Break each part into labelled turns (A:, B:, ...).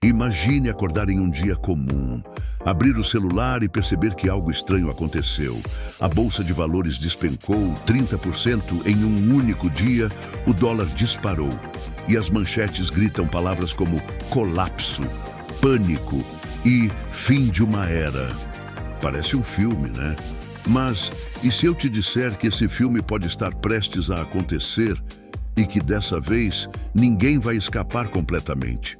A: Imagine acordar em um dia comum, abrir o celular e perceber que algo estranho aconteceu. A bolsa de valores despencou 30% em um único dia, o dólar disparou. E as manchetes gritam palavras como colapso, pânico e fim de uma era. Parece um filme, né? Mas e se eu te disser que esse filme pode estar prestes a acontecer e que dessa vez ninguém vai escapar completamente?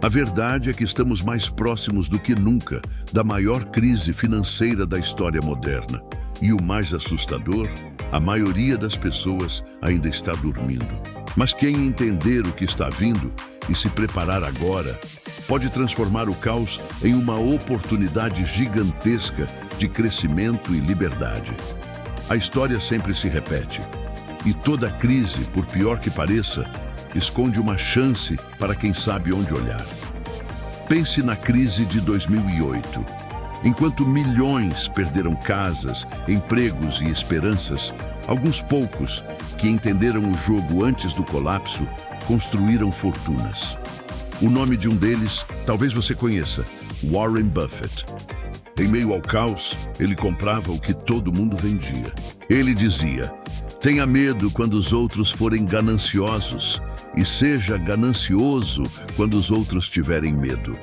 A: A verdade é que estamos mais próximos do que nunca da maior crise financeira da história moderna. E o mais assustador, a maioria das pessoas ainda está dormindo. Mas quem entender o que está vindo e se preparar agora, pode transformar o caos em uma oportunidade gigantesca de crescimento e liberdade. A história sempre se repete. E toda crise, por pior que pareça, esconde uma chance para quem sabe onde olhar. Pense na crise de 2008. Enquanto milhões perderam casas, empregos e esperanças, alguns poucos, que entenderam o jogo antes do colapso, construíram fortunas. O nome de um deles, talvez você conheça, Warren Buffett. Em meio ao caos, ele comprava o que todo mundo vendia. Ele dizia: tenha medo quando os outros forem gananciosos e seja ganancioso quando os outros tiverem medo.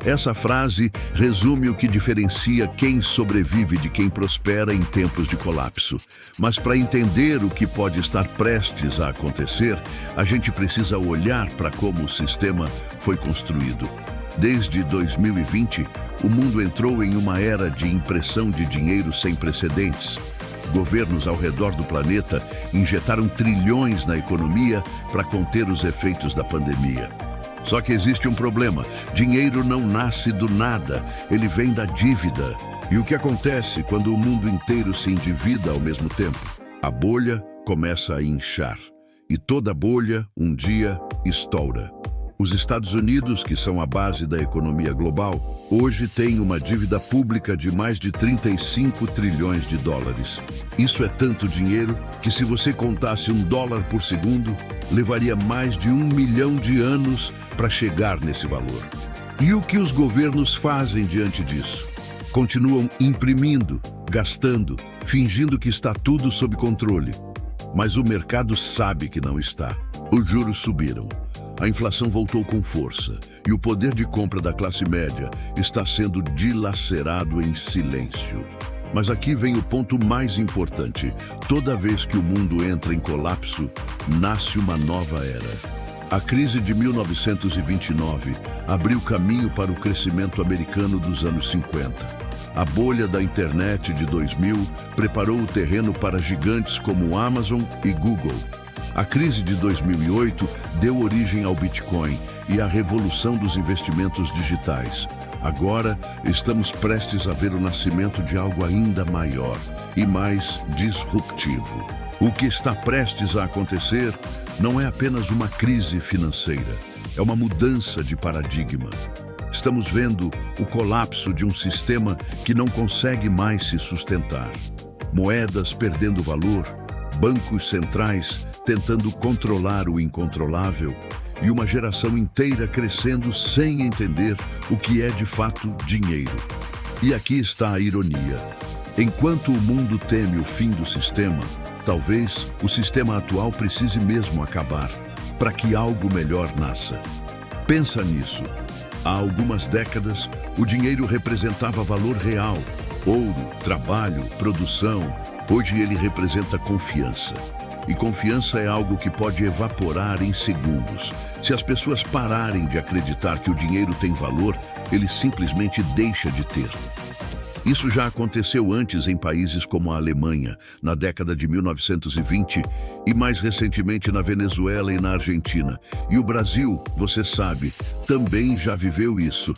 A: Essa frase resume o que diferencia quem sobrevive de quem prospera em tempos de colapso. Mas para entender o que pode estar prestes a acontecer, a gente precisa olhar para como o sistema foi construído. Desde 2020, o mundo entrou em uma era de impressão de dinheiro sem precedentes. Governos ao redor do planeta injetaram trilhões na economia para conter os efeitos da pandemia. Só que existe um problema: dinheiro não nasce do nada, ele vem da dívida. E o que acontece quando o mundo inteiro se endivida ao mesmo tempo? A bolha começa a inchar. E toda bolha, um dia, estoura. Os Estados Unidos, que são a base da economia global, hoje têm uma dívida pública de mais de 35 trilhões de dólares. Isso é tanto dinheiro que, se você contasse $1 por segundo, levaria mais de 1 milhão de anos para chegar nesse valor. E o que os governos fazem diante disso? Continuam imprimindo, gastando, fingindo que está tudo sob controle. Mas o mercado sabe que não está. Os juros subiram. A inflação voltou com força e o poder de compra da classe média está sendo dilacerado em silêncio. Mas aqui vem o ponto mais importante. Toda vez que o mundo entra em colapso, nasce uma nova era. A crise de 1929 abriu caminho para o crescimento americano dos anos 50. A bolha da internet de 2000 preparou o terreno para gigantes como Amazon e Google. A crise de 2008 deu origem ao Bitcoin e à revolução dos investimentos digitais. Agora, estamos prestes a ver o nascimento de algo ainda maior e mais disruptivo. O que está prestes a acontecer não é apenas uma crise financeira, é uma mudança de paradigma. Estamos vendo o colapso de um sistema que não consegue mais se sustentar. Moedas perdendo valor, bancos centrais tentando controlar o incontrolável e uma geração inteira crescendo sem entender o que é de fato dinheiro. E aqui está a ironia. Enquanto o mundo teme o fim do sistema, talvez o sistema atual precise mesmo acabar para que algo melhor nasça. Pensa nisso. Há algumas décadas, o dinheiro representava valor real. Ouro, trabalho, produção. Hoje ele representa confiança. E confiança é algo que pode evaporar em segundos. Se as pessoas pararem de acreditar que o dinheiro tem valor, ele simplesmente deixa de ter. Isso já aconteceu antes em países como a Alemanha, na década de 1920, e mais recentemente na Venezuela e na Argentina. E o Brasil, você sabe, também já viveu isso.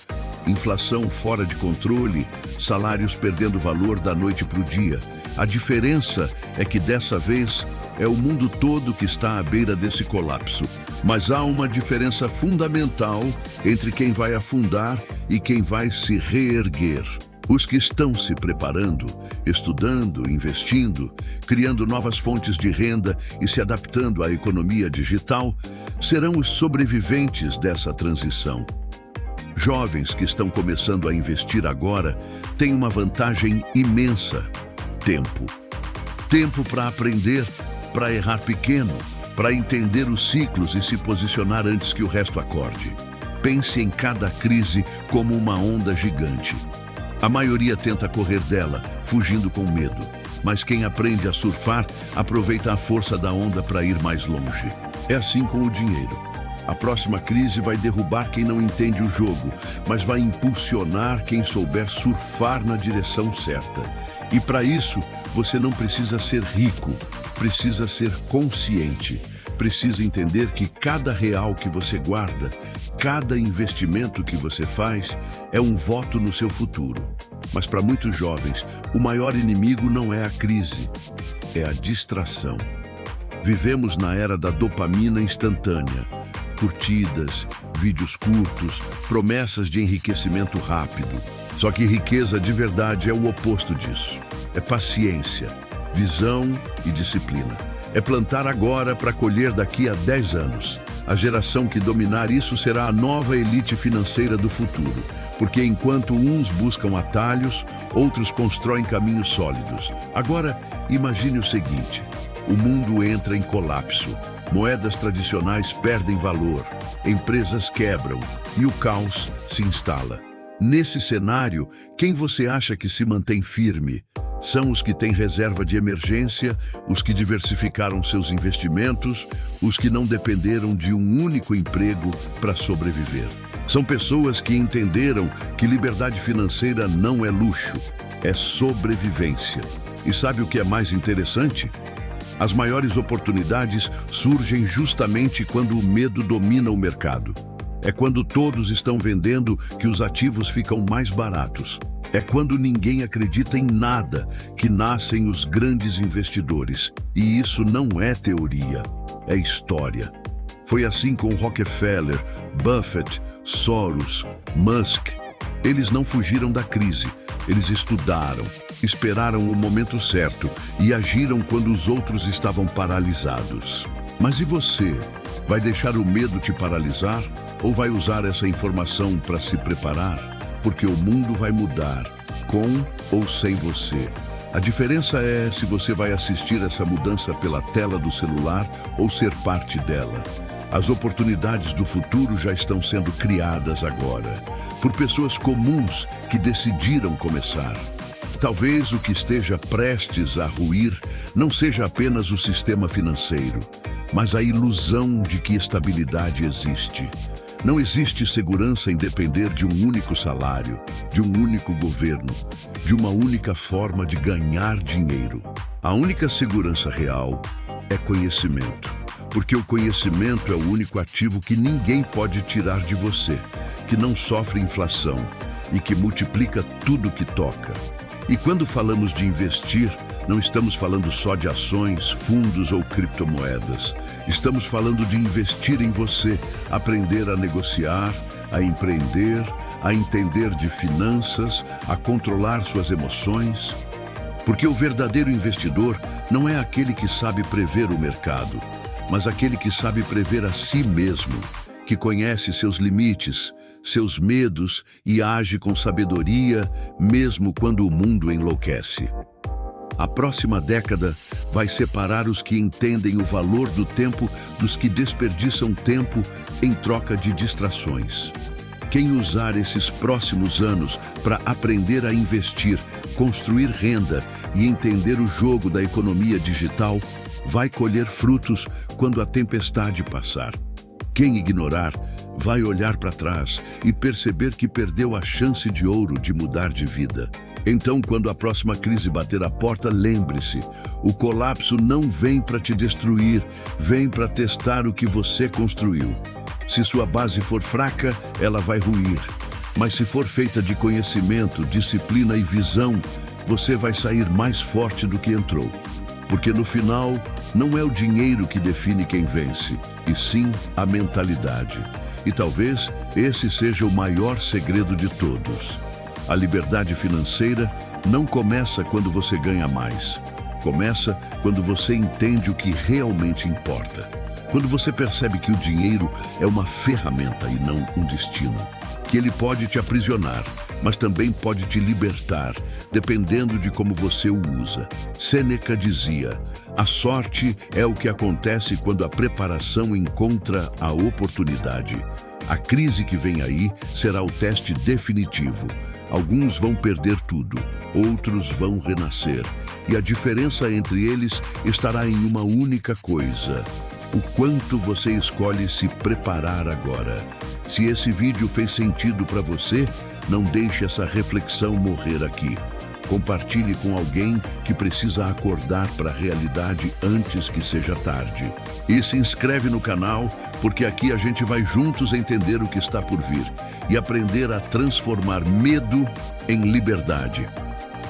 A: Inflação fora de controle, salários perdendo valor da noite para o dia. A diferença é que dessa vez é o mundo todo que está à beira desse colapso. Mas há uma diferença fundamental entre quem vai afundar e quem vai se reerguer. Os que estão se preparando, estudando, investindo, criando novas fontes de renda e se adaptando à economia digital, serão os sobreviventes dessa transição. Jovens que estão começando a investir agora têm uma vantagem imensa: tempo. Tempo para aprender, para errar pequeno, para entender os ciclos e se posicionar antes que o resto acorde. Pense em cada crise como uma onda gigante. A maioria tenta correr dela, fugindo com medo. Mas quem aprende a surfar, aproveita a força da onda para ir mais longe. É assim com o dinheiro. A próxima crise vai derrubar quem não entende o jogo, mas vai impulsionar quem souber surfar na direção certa. E para isso, você não precisa ser rico, precisa ser consciente. Precisa entender que cada real que você guarda, cada investimento que você faz, é um voto no seu futuro. Mas para muitos jovens, o maior inimigo não é a crise, é a distração. Vivemos na era da dopamina instantânea. Curtidas, vídeos curtos, promessas de enriquecimento rápido. Só que riqueza de verdade é o oposto disso. É paciência, visão e disciplina. É plantar agora para colher daqui a 10 anos. A geração que dominar isso será a nova elite financeira do futuro. Porque enquanto uns buscam atalhos, outros constroem caminhos sólidos. Agora, imagine o seguinte: o mundo entra em colapso. Moedas tradicionais perdem valor, empresas quebram e o caos se instala. Nesse cenário, quem você acha que se mantém firme? São os que têm reserva de emergência, os que diversificaram seus investimentos, os que não dependeram de um único emprego para sobreviver. São pessoas que entenderam que liberdade financeira não é luxo, é sobrevivência. E sabe o que é mais interessante? As maiores oportunidades surgem justamente quando o medo domina o mercado. É quando todos estão vendendo que os ativos ficam mais baratos. É quando ninguém acredita em nada que nascem os grandes investidores. E isso não é teoria, é história. Foi assim com Rockefeller, Buffett, Soros, Musk. Eles não fugiram da crise, eles estudaram, esperaram o momento certo e agiram quando os outros estavam paralisados. Mas e você? Vai deixar o medo te paralisar ou vai usar essa informação para se preparar? Porque o mundo vai mudar, com ou sem você. A diferença é se você vai assistir essa mudança pela tela do celular ou ser parte dela. As oportunidades do futuro já estão sendo criadas agora, por pessoas comuns que decidiram começar. Talvez o que esteja prestes a ruir não seja apenas o sistema financeiro, mas a ilusão de que estabilidade existe. Não existe segurança em depender de um único salário, de um único governo, de uma única forma de ganhar dinheiro. A única segurança real é conhecimento, porque o conhecimento é o único ativo que ninguém pode tirar de você, que não sofre inflação e que multiplica tudo que toca. E quando falamos de investir, não estamos falando só de ações, fundos ou criptomoedas. Estamos falando de investir em você, aprender a negociar, a empreender, a entender de finanças, a controlar suas emoções. Porque o verdadeiro investidor não é aquele que sabe prever o mercado, mas aquele que sabe prever a si mesmo, que conhece seus limites, seus medos e age com sabedoria, mesmo quando o mundo enlouquece. A próxima década vai separar os que entendem o valor do tempo dos que desperdiçam tempo em troca de distrações. Quem usar esses próximos anos para aprender a investir, construir renda e entender o jogo da economia digital, vai colher frutos quando a tempestade passar. Quem ignorar, vai olhar para trás e perceber que perdeu a chance de ouro de mudar de vida. Então, quando a próxima crise bater a porta, lembre-se, o colapso não vem para te destruir, vem para testar o que você construiu. Se sua base for fraca, ela vai ruir. Mas se for feita de conhecimento, disciplina e visão, você vai sair mais forte do que entrou. Porque no final, não é o dinheiro que define quem vence, e sim a mentalidade. E talvez esse seja o maior segredo de todos. A liberdade financeira não começa quando você ganha mais. Começa quando você entende o que realmente importa. Quando você percebe que o dinheiro é uma ferramenta e não um destino. que ele pode te aprisionar, mas também pode te libertar, dependendo de como você o usa. Sêneca dizia: a sorte é o que acontece quando a preparação encontra a oportunidade. A crise que vem aí será o teste definitivo. Alguns vão perder tudo, outros vão renascer. E a diferença entre eles estará em uma única coisa: o quanto você escolhe se preparar agora. Se esse vídeo fez sentido para você, não deixe essa reflexão morrer aqui. Compartilhe com alguém que precisa acordar para a realidade antes que seja tarde. E se inscreve no canal, porque aqui a gente vai juntos entender o que está por vir e aprender a transformar medo em liberdade.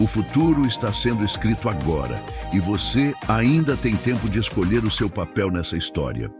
A: O futuro está sendo escrito agora e você ainda tem tempo de escolher o seu papel nessa história.